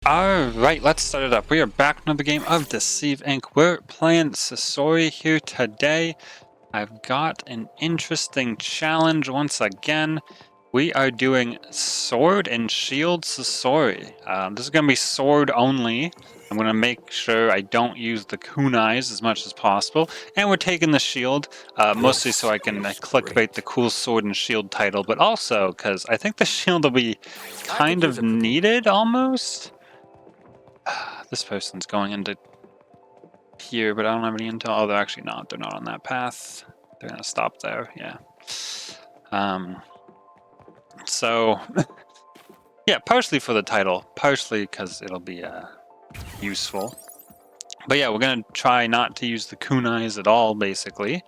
Alright, let's start it up. We are back in another game of Deceive Inc. We're playing Sasori here today. I've got an interesting challenge once again. We are doing Sword and Shield Sasori. This is going to be sword only. I'm going to make sure I don't use the kunais as much as possible. And we're taking the shield, mostly so I can clickbait the cool sword and shield title, but also because I think the shield will be kind of needed almost. This person's going into here, but I don't have any intel. Oh, they're actually not. They're not on that path. They're gonna stop there. Yeah. So, yeah, partially for the title, partially because it'll be useful. But yeah, we're gonna try not to use the kunais at all, basically.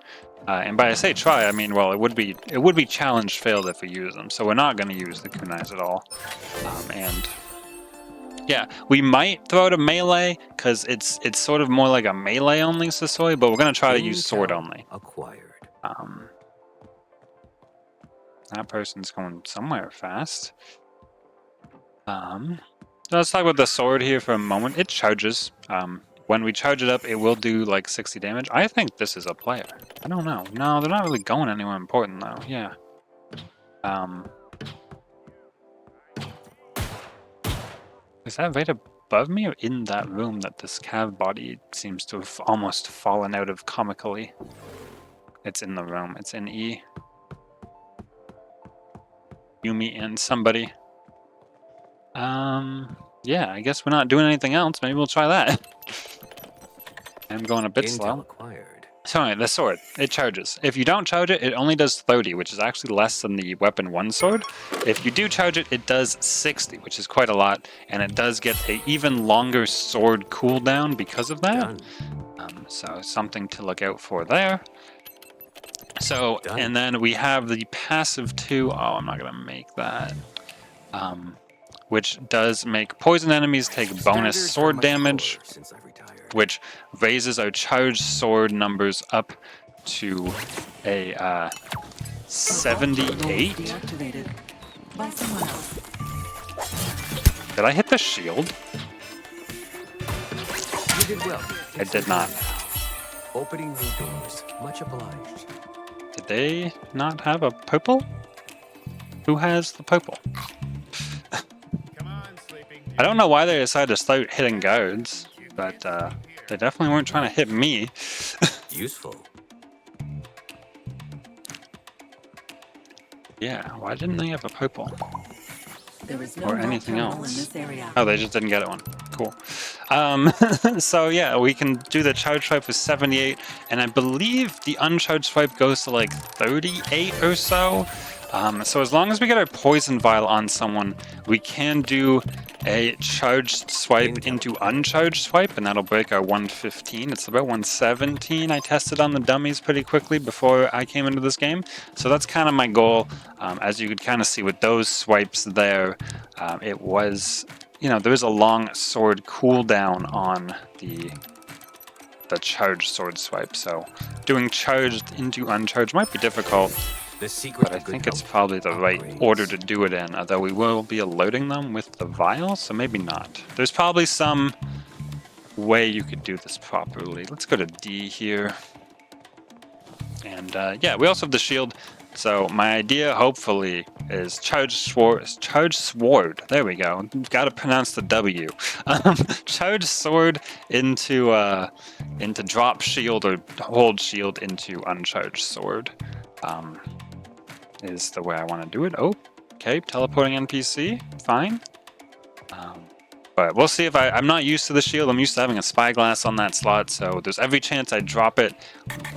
And by I say try, I mean, well, it would be challenge failed if we use them. So we're not gonna use the kunais at all. And yeah, we might throw it a melee because it's sort of more like a melee only Sasori, but we're gonna try to use sword only. Acquired. That person's going somewhere fast. So let's talk about the sword here for a moment. It charges. When we charge it up, it will do like 60 damage. I think this is a player. I don't know. No, they're not really going anywhere important though. Yeah. Is that right above me or in that room that this cav body seems to have almost fallen out of comically? It's in the room. It's in E. Yumi and somebody. Yeah, I guess we're not doing anything else. Maybe we'll try that. I'm going a bit slow. Acquired. Sorry, the sword. It charges. If you don't charge it, it only does 30, which is actually less than the weapon 1 sword. If you do charge it, it does 60, which is quite a lot, and it does get an even longer sword cooldown because of that. So something to look out for there. So, and then we have the passive 2. Oh, I'm not going to make that. Which does make poison enemies take bonus sword damage, which raises our charged sword numbers up to a 78. Did I hit the shield? You did well. I did not. Opening new doors. Much obliged. Did they not have a purple? Who has the purple? I don't know why they decided to start hitting guards, but they definitely weren't trying to hit me. Useful. Yeah, why didn't they have a purple? There is no Or anything else? in this area. Oh, they just didn't get it one. Cool. So yeah, we can do the charge swipe with 78, and I believe the uncharged swipe goes to like 38 or so. So as long as we get our poison vial on someone, we can do a charged swipe into uncharged swipe, and that'll break our 115. It's about 117. I tested on the dummies pretty quickly before I came into this game. So that's kind of my goal. As you could kind of see with those swipes there, it was, you know, there is a long sword cooldown on the charged sword swipe. So doing charged into uncharged might be difficult. But I think it's probably the right order to do it in, although we will be alerting them with the vial, so maybe not. There's probably some way you could do this properly. Let's go to D here. And yeah, we also have the shield. So my idea, hopefully, is charge sword. There we go. Got to pronounce the W. Charge sword into drop shield or hold shield into uncharged sword. Is the way I want to do it. Oh, okay, teleporting NPC, fine. But we'll see if I'm not used to the shield. I'm used to having a spyglass on that slot, so there's every chance I drop it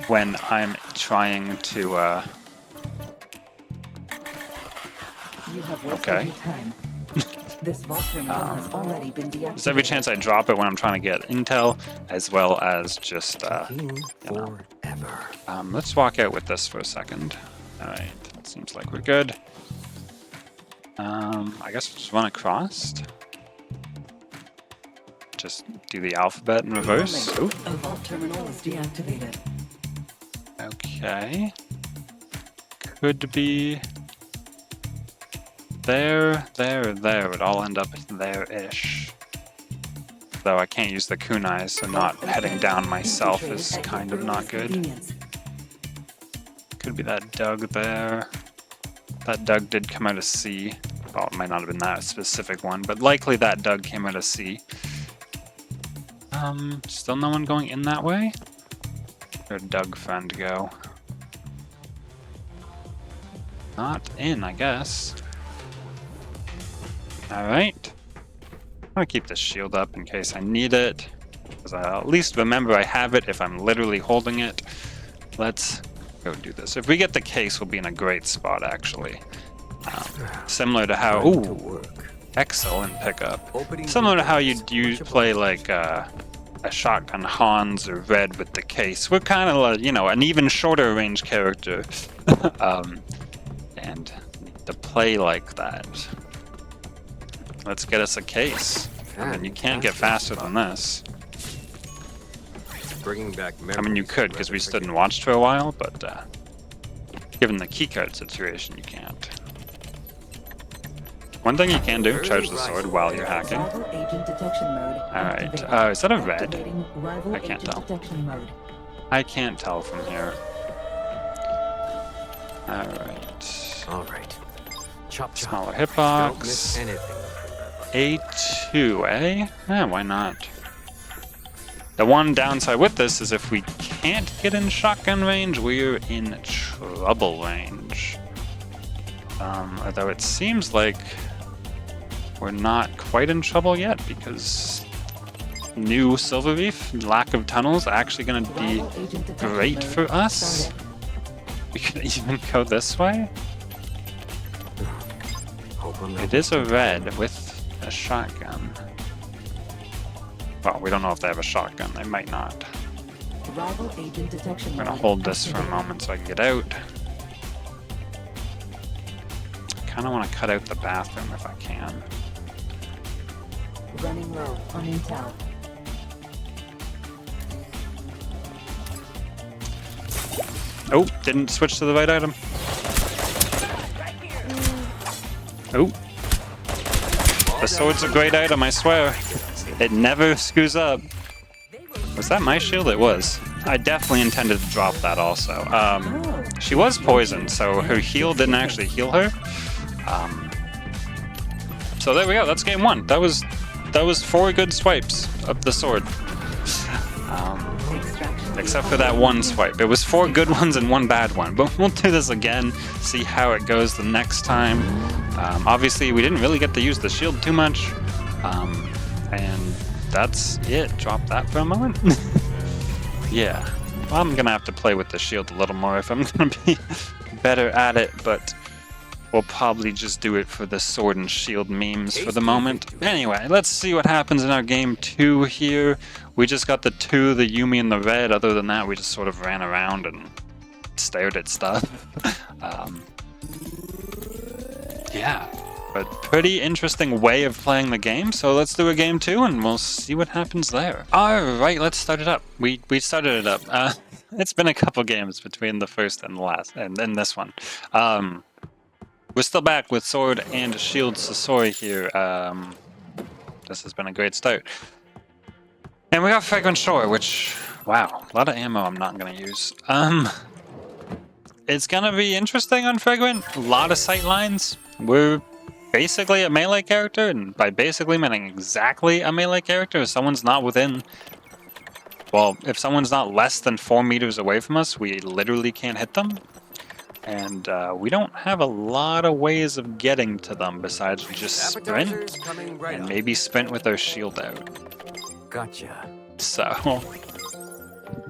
when I'm trying to, okay. This vault terminal has already been deactivated. There's every chance I drop it when I'm trying to get intel, as well as just, you know. Let's walk out with this for a second. Alright, seems like we're good. I guess we'll just run across. Just do the alphabet in reverse. Ooh. A vault terminal is deactivated. Okay. Could be there. It all end up there-ish. Though I can't use the kunai, so not heading down myself is kind of not good. Could be that Doug there. That Doug did come out of C. Well, it might not have been that specific one, but likely that Doug came out of C. Still no one going in that way? Where'd Doug friend go? Not in, I guess. Alright. I'm gonna keep this shield up in case I need it. Because I'll at least remember I have it if I'm literally holding it. Let's go do this. If we get the case, we'll be in a great spot, actually. Similar to how... Ooh! Excellent pickup. Similar to how you play like a shotgun Hans or Red with the case. We're kind of, you know, an even shorter range character. And to play like that. Let's get us a case. I mean, you can't get faster than this. Bringing back I mean, you could, because we stood and watched for a while, but given the keycard situation, you can't. One thing you can do, charge the sword while you're hacking. Alright, is that a red? I can't tell. I can't tell from here. Alright. Chop, chop. Smaller Don't miss hitbox. anything. A2, eh? Yeah, why not? The one downside with this is if we can't get in shotgun range, we're in trouble range. Although it seems like we're not quite in trouble yet because new Silver Reef, lack of tunnels, actually going to be great for us. We could even go this way. It is a red with a shotgun. Well, we don't know if they have a shotgun. They might not. I'm gonna hold this for a moment so I can get out. Kinda wanna cut out the bathroom if I can. Running low on intel. Oh, didn't switch to the right item. Oh. The sword's a great item, I swear. It never screws up. Was that my shield? It was. I definitely intended to drop that also. She was poisoned, so her heal didn't actually heal her. So there we go. That's game one. That was 4 good swipes of the sword. Except for that one swipe. It was 4 good ones and 1 bad one. But we'll do this again, see how it goes the next time. Obviously, we didn't really get to use the shield too much. And that's it. Drop that for a moment. Yeah. Well, I'm going to have to play with the shield a little more if I'm going to be better at it, but we'll probably just do it for the sword and shield memes for the moment. Anyway, let's see what happens in our game 2 here. We just got the 2, the Yumi and the red. Other than that, we just sort of ran around and stared at stuff. Yeah, but pretty interesting way of playing the game. So let's do a game 2 and we'll see what happens there. All right, let's start it up. We started it up. It's been a couple games between the first and the last, and then this one. We're still back with sword and shield Sasori here. This has been a great start. And we got Fragrant Shore, which, wow, a lot of ammo I'm not going to use. It's going to be interesting on Fragrant. A lot of sight lines. We're basically a melee character, and by basically meaning exactly a melee character. If someone's not within, well, if someone's not less than 4 meters away from us, we literally can't hit them. And we don't have a lot of ways of getting to them besides just sprint, and maybe sprint with our shield out. Gotcha. So,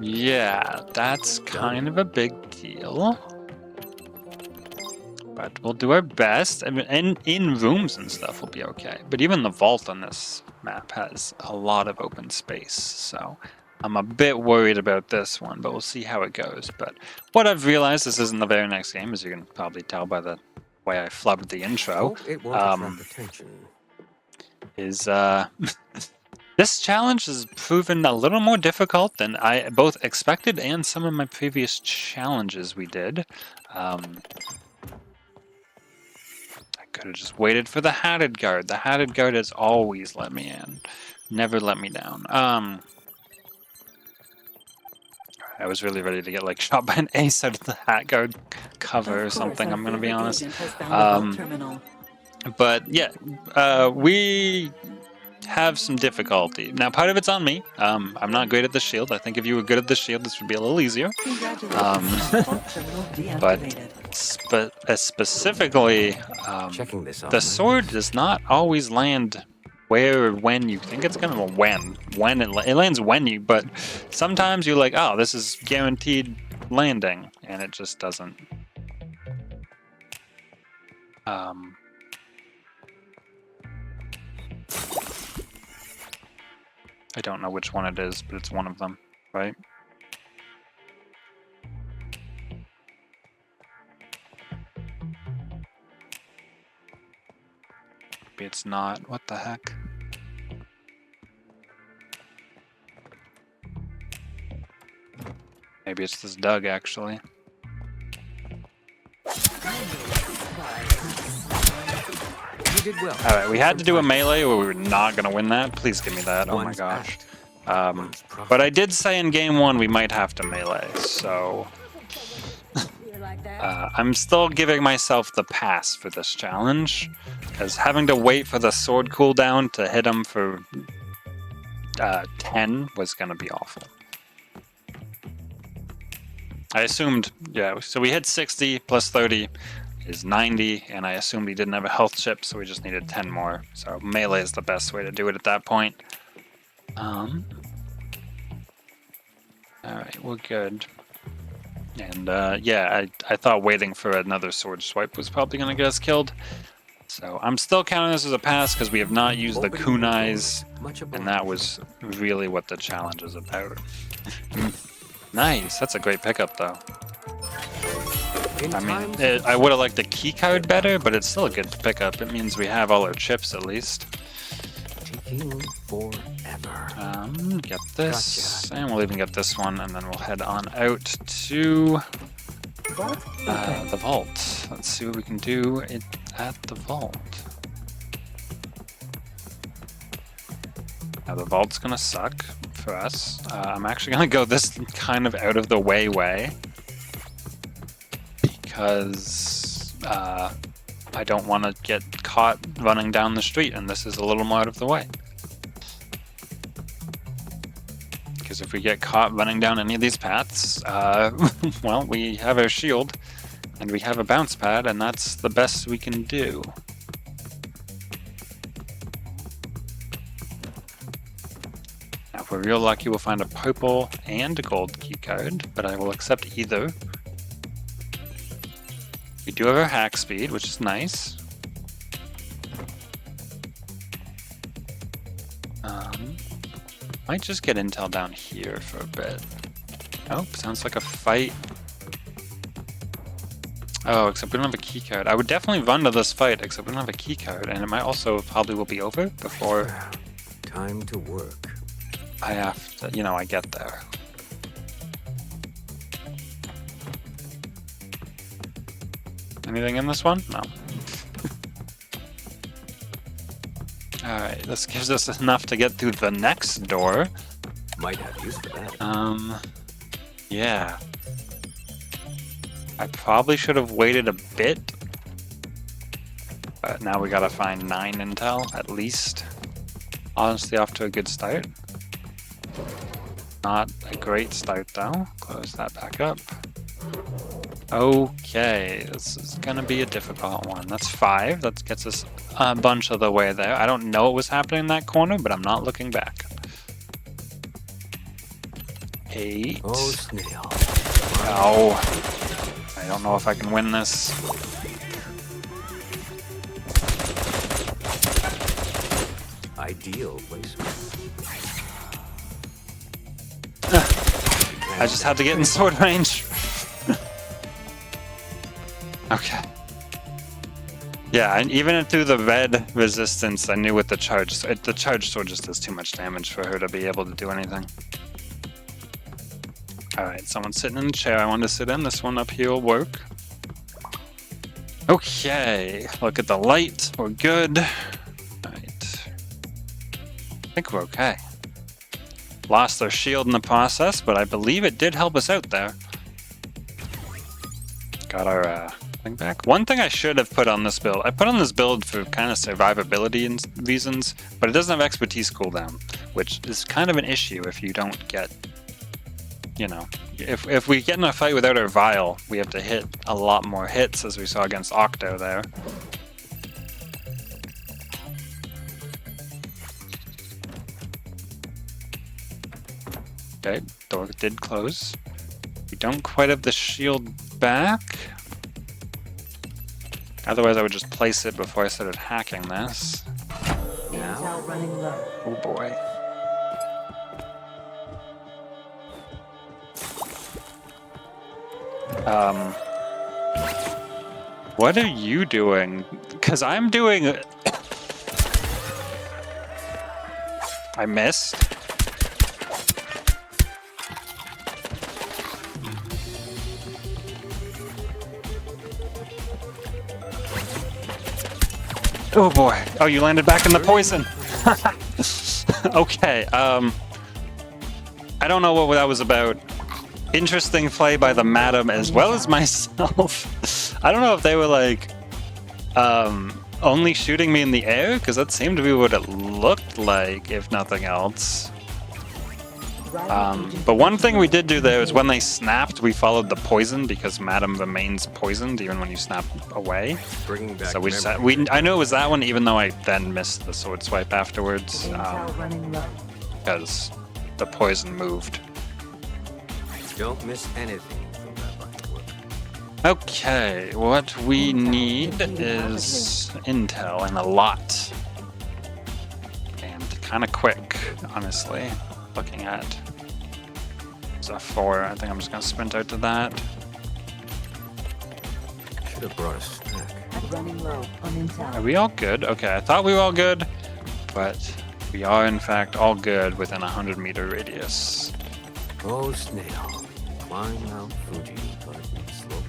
yeah, that's kind of a big deal. But we'll do our best. I mean, in rooms and stuff will be okay. But even the vault on this map has a lot of open space, so I'm a bit worried about this one, but we'll see how it goes. But what I've realized, this isn't the very next game, as you can probably tell by the way I flubbed the intro, It won't attract attention. is this challenge has proven a little more difficult than I both expected and some of my previous challenges we did. I could have just waited for the hatted guard. The hatted guard has always let me in. Never let me down. I was really ready to get like shot by an ace out of the hat guard cover or something, I'm gonna be honest. But yeah, we have some difficulty. Now part of it's on me. I'm not great at the shield. I think if you were good at the shield, this would be a little easier. But specifically, Checking this the sword does not always land where or when you think it's gonna. Well, when it lands when you, but sometimes you're like, oh, this is guaranteed landing, and it just doesn't. I don't know which one it is, but it's one of them, right? Maybe it's not. What the heck? Maybe it's this Doug, actually. You did well. Alright, we had to do a melee or we were not going to win that. Please give me that. Oh my gosh. But I did say in game 1 we might have to melee, so... I'm still giving myself the pass for this challenge, because having to wait for the sword cooldown to hit him for 10 was going to be awful. I assumed, yeah, so we hit 60 plus 30 is 90, and I assumed he didn't have a health chip, so we just needed 10 more. So melee is the best way to do it at that point. Alright, we're good. And yeah, I thought waiting for another sword swipe was probably going to get us killed. So I'm still counting this as a pass because we have not used the kunais, and that was really what the challenge is about. Nice, that's a great pickup though. I mean, I would have liked the keycard better, but it's still a good pickup. It means we have all our chips at least. Taking forever. Get this, and we'll even get this one, and then we'll head on out to the vault. Let's see what we can do at the vault. Now the vault's gonna suck for us. I'm actually gonna go this kind of out of the way because I don't want to get caught running down the street, and this is a little more out of the way. Because if we get caught running down any of these paths, well, we have our shield, and we have a bounce pad, and that's the best we can do. Now, if we're real lucky, we'll find a purple and a gold key card, but I will accept either. We do have our hack speed, which is nice. Might just get intel down here for a bit. Oh, sounds like a fight. Oh, except we don't have a key card. I would definitely run to this fight, except we don't have a key card, and it might also probably will be over before Time to work. I have to, you know, I get there. Anything in this one? No. Alright, this gives us enough to get through the next door. Might have use for that. Yeah. I probably should have waited a bit. But now we gotta find 9 intel, at least. Honestly, off to a good start. Not a great start, though. Close that back up. Okay, this is gonna be a difficult one. That's 5. That gets us a bunch of the way there. I don't know what was happening in that corner, but I'm not looking back. 8. Oh, snail. Oh. I don't know if I can win this. Ideal placement. I just had to get in sword range. Okay. Yeah, and even through the red resistance, I knew with the charge sword just does too much damage for her to be able to do anything. Alright, someone's sitting in the chair I wanted to sit in. This one up here will work. Okay, look at the light. We're good. Alright. think we're okay. Lost our shield in the process, but I believe it did help us out there. Got our thing back. One thing I should have put on this build, I put on this build for kind of survivability and reasons, but it doesn't have expertise cooldown, which is kind of an issue if you don't get, you know, if we get in a fight without our vial, we have to hit a lot more hits, as we saw against Octo there. Okay, door did close. We don't quite have the shield back. Otherwise I would just place it before I started hacking this. Intel running low. Oh boy. What are you doing? Because I'm doing... I missed. Oh boy. Oh, you landed back in the poison. Okay. I don't know what that was about. Interesting play by the madam as well as myself. I don't know if they were like only shooting me in the air, because that seemed to be what it looked like, if nothing else. But one thing we did do there is when they snapped, we followed the poison, because Madam remains poisoned even when you snap away. So we just I know it was that one, even though I then missed the sword swipe afterwards, because the poison moved. Don't miss anything from that line of work. Okay, what we need is intel, and a lot. And kind of quick, honestly. Looking at a 4, I think I'm just gonna sprint out to that. Should have brought a snack. Running low on intel. Are we all good? Okay, I thought we were all good, but we are in fact all good within a 100-meter radius. Oh, snail. Climb Mount Fuji, but slowly.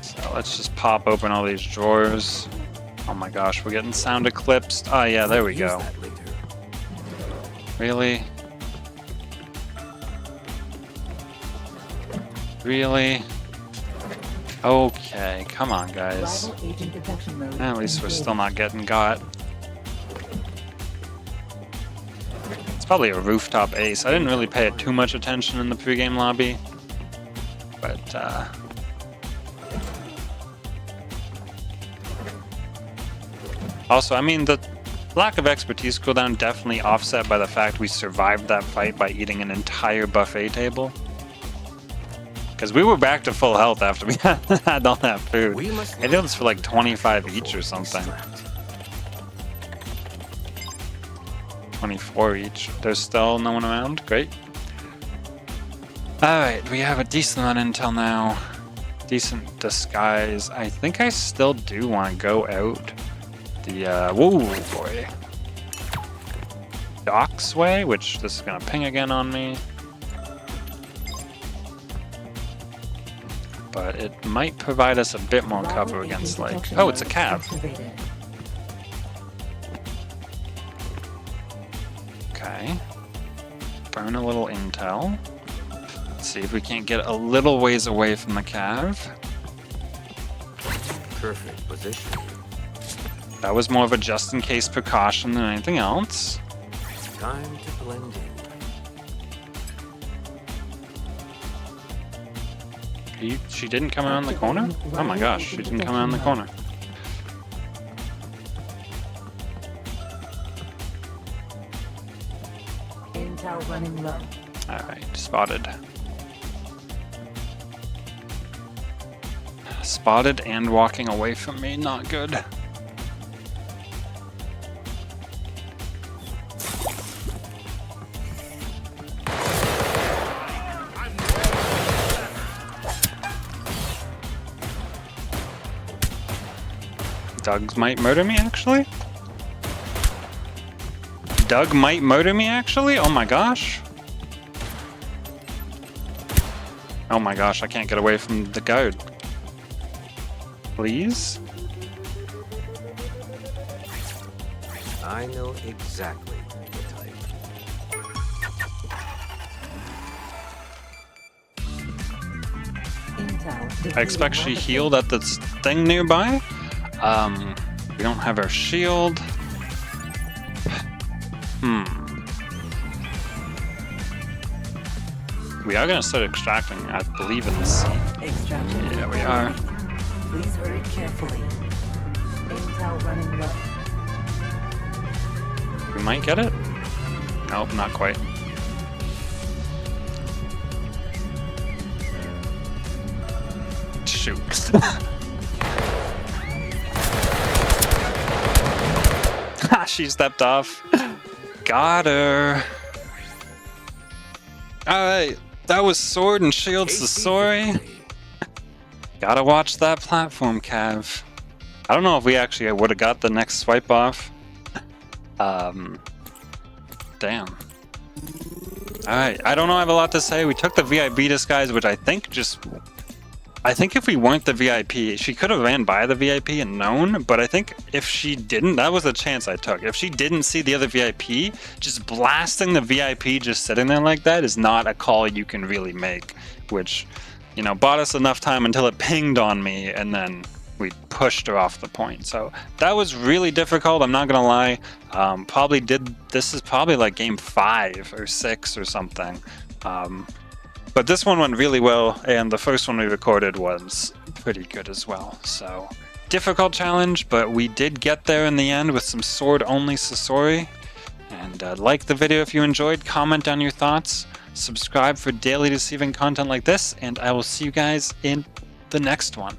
So let's just pop open all these drawers. Oh my gosh, we're getting sound eclipsed. Oh yeah, there we Use go. that later. Really? Really? Okay, come on, guys. Rival agent detection mode. At least we're still not getting got. It's probably a rooftop ace. I didn't really pay it too much attention in the pregame lobby. But, also, I mean, the lack of expertise cooldown definitely offset by the fact we survived that fight by eating an entire buffet table. Because we were back to full health after we had all that food. I did this for like 25 each or something. 24 each. There's still no one around? Great. Alright, we have a decent amount of intel now. Decent disguise. I think I still do want to go out the, whoa boy. Docks way, which this is gonna ping again on me. But it might provide us a bit more cover against, like, oh, it's a cab. Okay. Burn a little intel. Let's see if we can't get a little ways away from the cav. Perfect position. That was more of a just-in-case precaution than anything else. Time to blend in. She didn't come around the corner? Oh my gosh, she didn't come around the corner. Intel running low. Alright, spotted. Spotted and walking away from me, not good. Doug might murder me, actually? Doug might murder me, actually? Oh my gosh. Oh my gosh, I can't get away from the guard. Please? I know exactly the type. Intel. I expect she healed at this thing nearby. We don't have our shield. We are gonna start extracting, I believe, in the sea. Extraction. Yeah, we are. Please hurry carefully. Intel running low. We might get it. Nope, not quite. Shoot. She stepped off. Got her. Alright, that was Sword and Shield Sasori. Gotta watch that platform, Cav. I don't know if we actually would have got the next swipe off. Damn. Alright, I don't know, I have a lot to say. We took the VIP disguise, which I think if we weren't the VIP, she could have ran by the VIP and known, but I think if she didn't, that was the chance I took. If she didn't see the other VIP, just blasting the VIP just sitting there like that is not a call you can really make, which, you know, bought us enough time until it pinged on me, and then we pushed her off the point. So that was really difficult, I'm not gonna lie. This is probably like game 5 or 6 or something. But this one went really well, and the first one we recorded was pretty good as well. So, difficult challenge, but we did get there in the end with some sword-only Sasori. And like the video if you enjoyed, comment down your thoughts, subscribe for daily Deceive Inc content like this, and I will see you guys in the next one.